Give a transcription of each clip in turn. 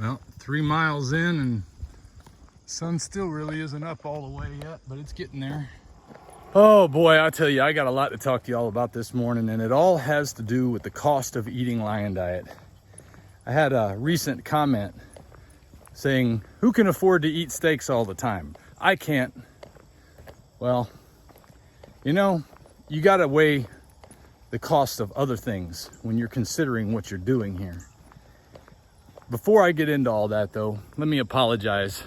Well, 3 miles in and the sun still really isn't up all the way yet, but it's getting there. Oh boy, I tell you, I got a lot to talk to y'all about this morning, and it all has to do with the cost of eating Lion Diet. I had a recent comment saying, who can afford to eat steaks all the time? I can't. Well, you know, you gotta weigh the cost of other things when you're considering what you're doing here. Before I get into all that though, let me apologize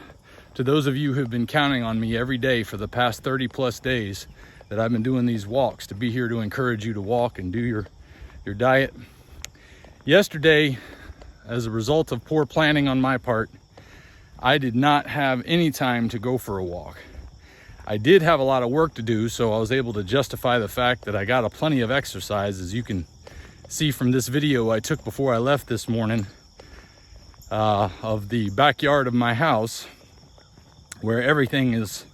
to those of you who've been counting on me every day for the past 30 plus days that I've been doing these walks to be here to encourage you to walk and do your diet. Yesterday, as a result of poor planning on my part, I did not have any time to go for a walk. I did have a lot of work to do, so I was able to justify the fact that I got plenty of exercise, as you can see from this video I took before I left this morning of the backyard of my house, where everything is,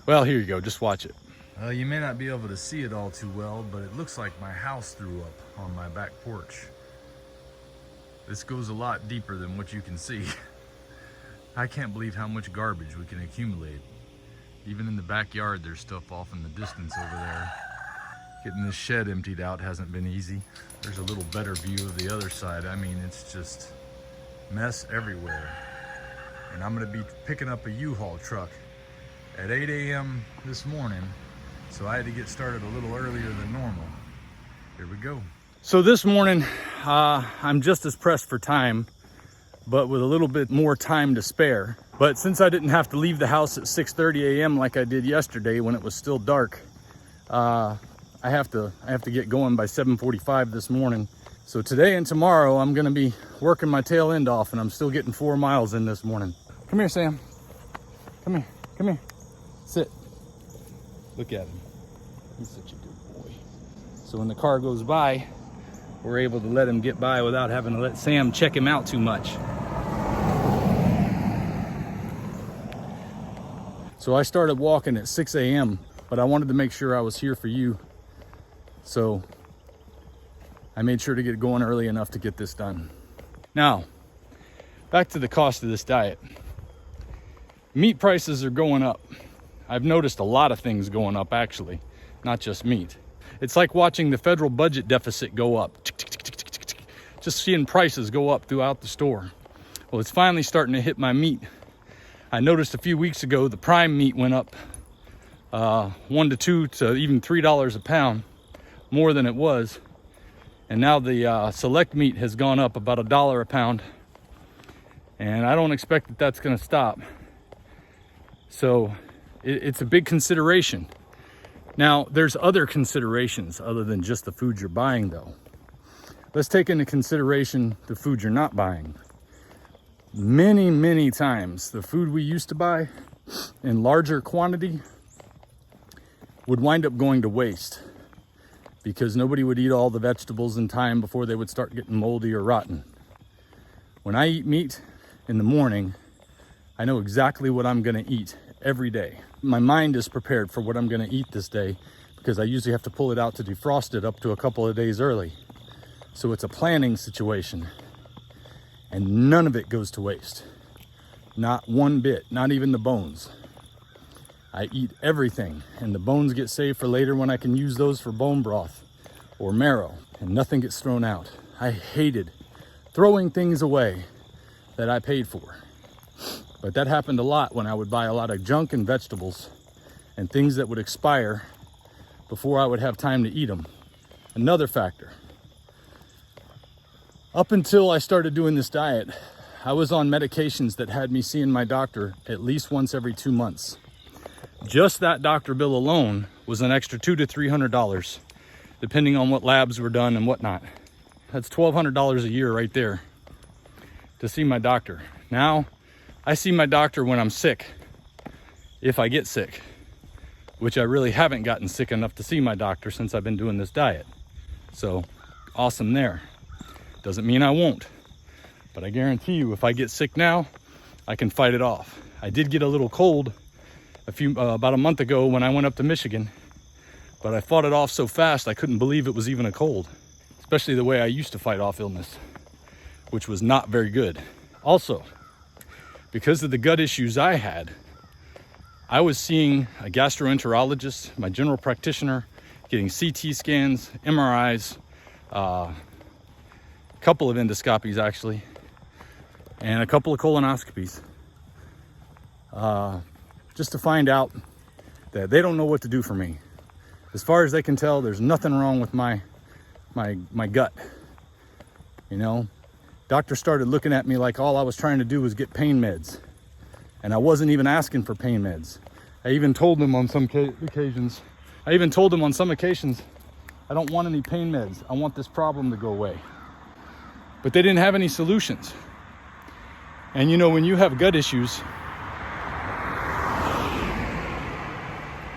well, here you go, just watch it. You may not be able to see it all too well, but it looks like my house threw up on my back porch. This goes a lot deeper than what you can see. I can't believe how much garbage we can accumulate. Even in the backyard, there's stuff off in the distance over there. Getting this shed emptied out hasn't been easy. There's a little better view of the other side. I mean, it's just mess everywhere. And I'm gonna be picking up a U-Haul truck at 8 a.m. this morning, so I had to get started a little earlier than normal. Here we go. So this morning, I'm just as pressed for time, but with a little bit more time to spare. But since I didn't have to leave the house at 6:30 a.m. like I did yesterday when it was still dark, I have to get going by 7:45 this morning. So today and tomorrow, I'm gonna be working my tail end off, and I'm still getting 4 miles in this morning. Come here, Sam. Come here, come here. Sit. Look at him. He's such a good boy. So when the car goes by, we're able to let him get by without having to let Sam check him out too much. So I started walking at 6 a.m., but I wanted to make sure I was here for you. So I made sure to get going early enough to get this done. Now, back to the cost of this diet. Meat prices are going up. I've noticed a lot of things going up, actually, not just meat. It's like watching the federal budget deficit go up. Just seeing prices go up throughout the store. Well, it's finally starting to hit my meat. I noticed a few weeks ago the prime meat went up $1 to $2 to even $3 a pound, more than it was. And now the select meat has gone up about $1 a pound. And I don't expect that that's gonna stop. So it's a big consideration. Now, there's other considerations other than just the food you're buying though. Let's take into consideration the food you're not buying. Many, many times, the food we used to buy in larger quantity would wind up going to waste because nobody would eat all the vegetables in time before they would start getting moldy or rotten. When I eat meat in the morning, I know exactly what I'm gonna eat every day. My mind is prepared for what I'm gonna eat this day because I usually have to pull it out to defrost it up to a couple of days early. So it's a planning situation, and none of it goes to waste. Not one bit, not even the bones. I eat everything, and the bones get saved for later when I can use those for bone broth or marrow, and nothing gets thrown out. I hated throwing things away that I paid for. But that happened a lot when I would buy a lot of junk and vegetables and things that would expire before I would have time to eat them. Another factor. Up until I started doing this diet, I was on medications that had me seeing my doctor at least once every 2 months. Just that doctor bill alone was an extra $200 to $300, depending on what labs were done and whatnot. That's $1,200 a year right there to see my doctor. Now, I see my doctor when I'm sick, if I get sick, which I really haven't gotten sick enough to see my doctor since I've been doing this diet. So, awesome there. Doesn't mean I won't, but I guarantee you if I get sick now, I can fight it off. I did get a little cold about a month ago when I went up to Michigan, but I fought it off so fast I couldn't believe it was even a cold, especially the way I used to fight off illness, which was not very good. Also, because of the gut issues I had, I was seeing a gastroenterologist, my general practitioner, getting CT scans, MRIs, a couple of endoscopies actually, and a couple of colonoscopies, just to find out that they don't know what to do for me. As far as they can tell, there's nothing wrong with my gut. You know, doctor started looking at me like all I was trying to do was get pain meds, and I wasn't even asking for pain meds. I even told them on some occasions, I don't want any pain meds. I want this problem to go away. But they didn't have any solutions. And you know, when you have gut issues,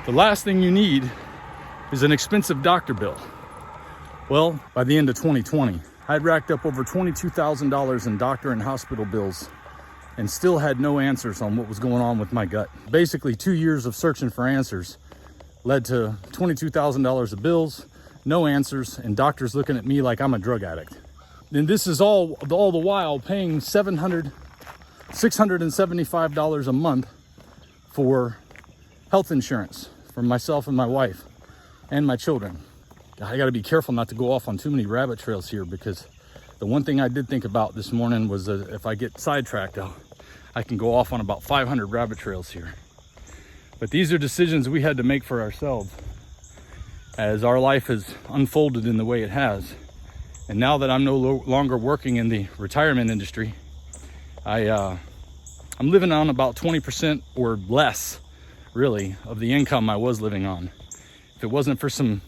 the last thing you need is an expensive doctor bill. Well, by the end of 2020, I'd racked up over $22,000 in doctor and hospital bills and still had no answers on what was going on with my gut. Basically, 2 years of searching for answers led to $22,000 of bills, no answers, and doctors looking at me like I'm a drug addict. And this is all the while paying $675 a month for health insurance for myself and my wife and my children. I got to be careful not to go off on too many rabbit trails here, because the one thing I did think about this morning was that if I get sidetracked, I can go off on about 500 rabbit trails here. But these are decisions we had to make for ourselves as our life has unfolded in the way it has. And now that I'm no longer working in the retirement industry, I'm living on about 20% or less, really, of the income I was living on. If it wasn't for some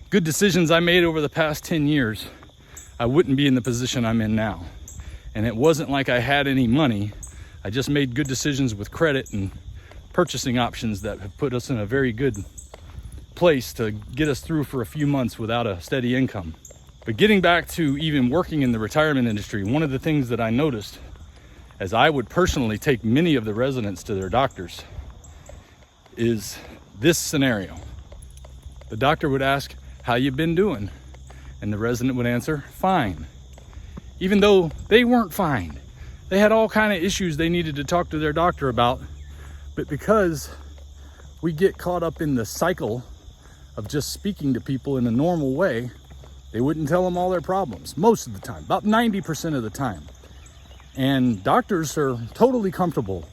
good decisions I made over the past 10 years, I wouldn't be in the position I'm in now. And it wasn't like I had any money. I just made good decisions with credit and purchasing options that have put us in a very good place to get us through for a few months without a steady income. But getting back to even working in the retirement industry, one of the things that I noticed, as I would personally take many of the residents to their doctors, is this scenario. The doctor would ask, "How you been doing?" And the resident would answer, "Fine." Even though they weren't fine. They had all kind of issues they needed to talk to their doctor about. But because we get caught up in the cycle of just speaking to people in a normal way, they wouldn't tell them all their problems most of the time, about 90% of the time. And doctors are totally comfortable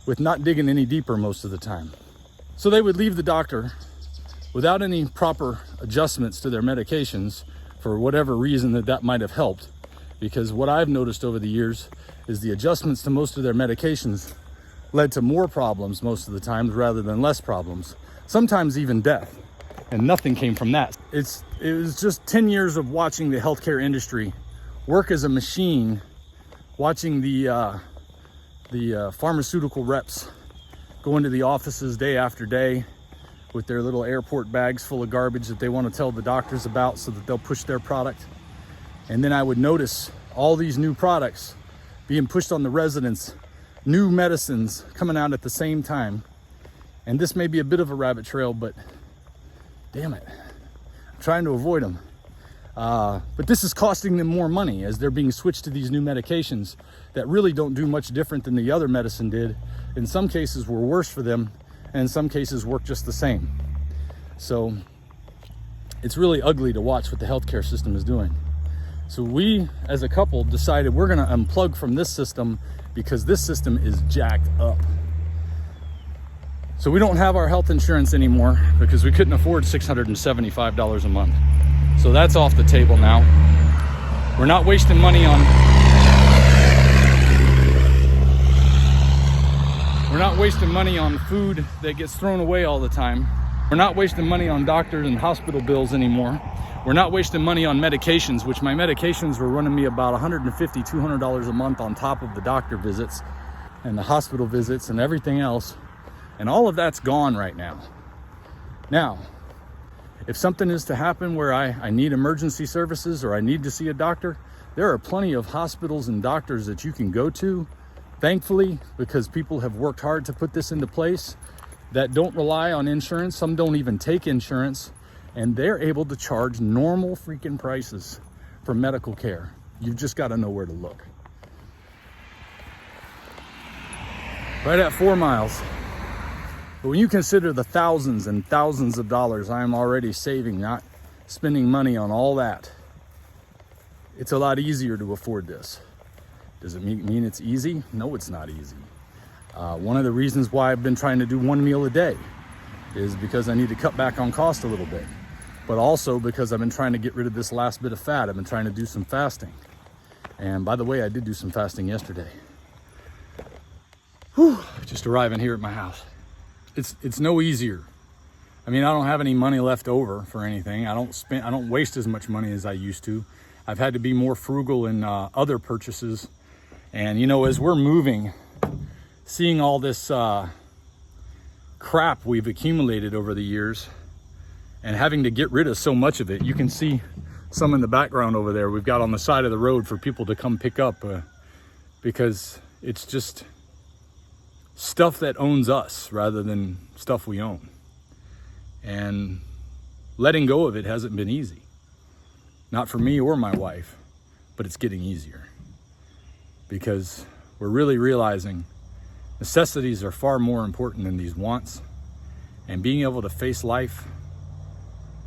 with not digging any deeper most of the time. So they would leave the doctor without any proper adjustments to their medications for whatever reason that might have helped. Because what I've noticed over the years is the adjustments to most of their medications led to more problems most of the times rather than less problems, sometimes even death. And nothing came from that. It was just 10 years of watching the healthcare industry work as a machine, watching the pharmaceutical reps go into the offices day after day with their little airport bags full of garbage that they want to tell the doctors about so that they'll push their product. And then I would notice all these new products being pushed on the residents, new medicines coming out at the same time. And this may be a bit of a rabbit trail, but damn it, I'm trying to avoid them. But this is costing them more money as they're being switched to these new medications that really don't do much different than the other medicine did. In some cases were worse for them, and in some cases work just the same. So it's really ugly to watch what the healthcare system is doing. So we, as a couple, decided we're gonna unplug from this system because this system is jacked up. So we don't have our health insurance anymore because we couldn't afford $675 a month. So that's off the table now. We're not wasting money on food that gets thrown away all the time. We're not wasting money on doctors and hospital bills anymore. We're not wasting money on medications, which my medications were running me about $150, $200 a month on top of the doctor visits and the hospital visits and everything else. And all of that's gone right now. Now, if something is to happen where I need emergency services or I need to see a doctor, there are plenty of hospitals and doctors that you can go to, thankfully, because people have worked hard to put this into place, that don't rely on insurance. Some don't even take insurance, and they're able to charge normal freaking prices for medical care. You've just got to know where to look. right at 4 miles. But when you consider the thousands and thousands of dollars I am already saving, not spending money on all that, it's a lot easier to afford this. Does it mean it's easy? No, it's not easy. One of the reasons why I've been trying to do 1 meal a day is because I need to cut back on cost a little bit, but also because I've been trying to get rid of this last bit of fat. I've been trying to do some fasting. And by the way, I did do some fasting yesterday. Whew, just arriving here at my house. It's no easier. I mean, I don't have any money left over for anything. I don't waste as much money as I used to. I've had to be more frugal in other purchases. And you know, as we're moving, seeing all this crap we've accumulated over the years and having to get rid of so much of it, you can see some in the background over there we've got on the side of the road for people to come pick up because it's just stuff that owns us rather than stuff we own. And letting go of it hasn't been easy. Not for me or my wife, but it's getting easier because we're really realizing necessities are far more important than these wants, and being able to face life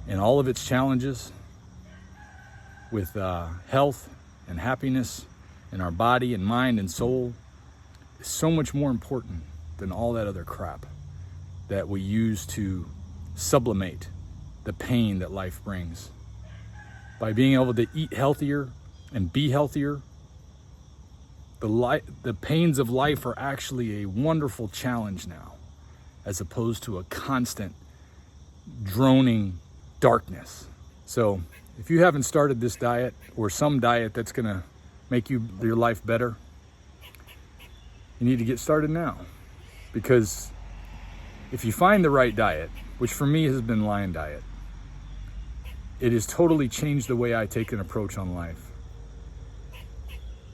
and all of its challenges with health and happiness in our body and mind and soul is so much more important than all that other crap that we use to sublimate the pain that life brings. By being able to eat healthier and be healthier, the pains of life are actually a wonderful challenge now, as opposed to a constant droning darkness. So if you haven't started this diet or some diet that's gonna make your life better, you need to get started now. Because if you find the right diet, which for me has been Lion Diet, it has totally changed the way I take an approach on life.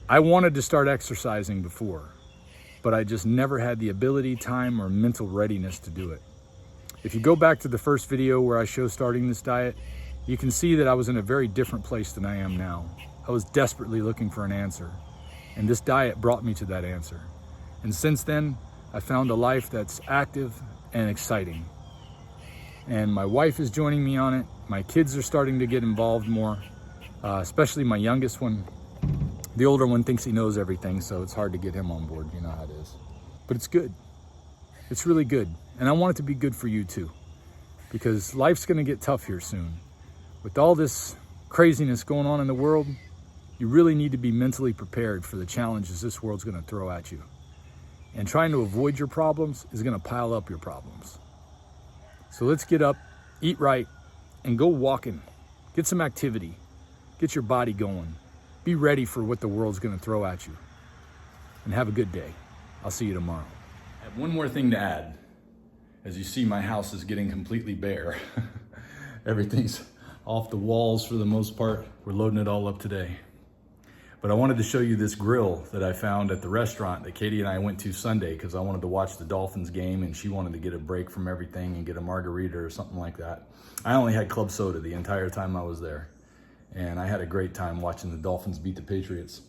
I wanted to start exercising before, but I just never had the ability, time, or mental readiness to do it. If you go back to the first video where I show starting this diet, you can see that I was in a very different place than I am now. I was desperately looking for an answer, and this diet brought me to that answer. And since then, I found a life that's active and exciting. And my wife is joining me on it. My kids are starting to get involved more, especially my youngest one. The older one thinks he knows everything, so it's hard to get him on board. You know how it is. But it's good. It's really good. And I want it to be good for you too, because life's gonna get tough here soon. With all this craziness going on in the world, you really need to be mentally prepared for the challenges this world's gonna throw at you. And trying to avoid your problems is gonna pile up your problems. So let's get up, eat right, and go walking. Get some activity. Get your body going. Be ready for what the world's gonna throw at you. And have a good day. I'll see you tomorrow. I have one more thing to add. As you see, my house is getting completely bare. Everything's off the walls for the most part. We're loading it all up today. But I wanted to show you this grill that I found at the restaurant that Katie and I went to Sunday because I wanted to watch the Dolphins game and she wanted to get a break from everything and get a margarita or something like that. I only had club soda the entire time I was there. And I had a great time watching the Dolphins beat the Patriots.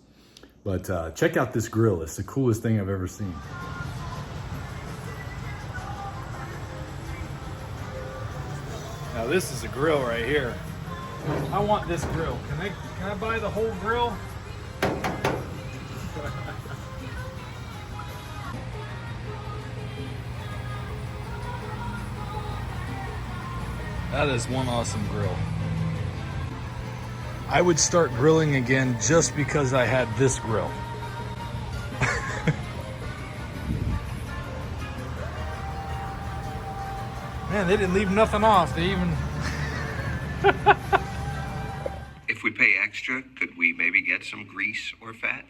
But check out this grill. It's the coolest thing I've ever seen. Now this is a grill right here. I want this grill. Can I buy the whole grill? That is one awesome grill. I would start grilling again just because I had this grill. Man, they didn't leave nothing off. They even... If we pay extra, could we maybe get some grease or fat?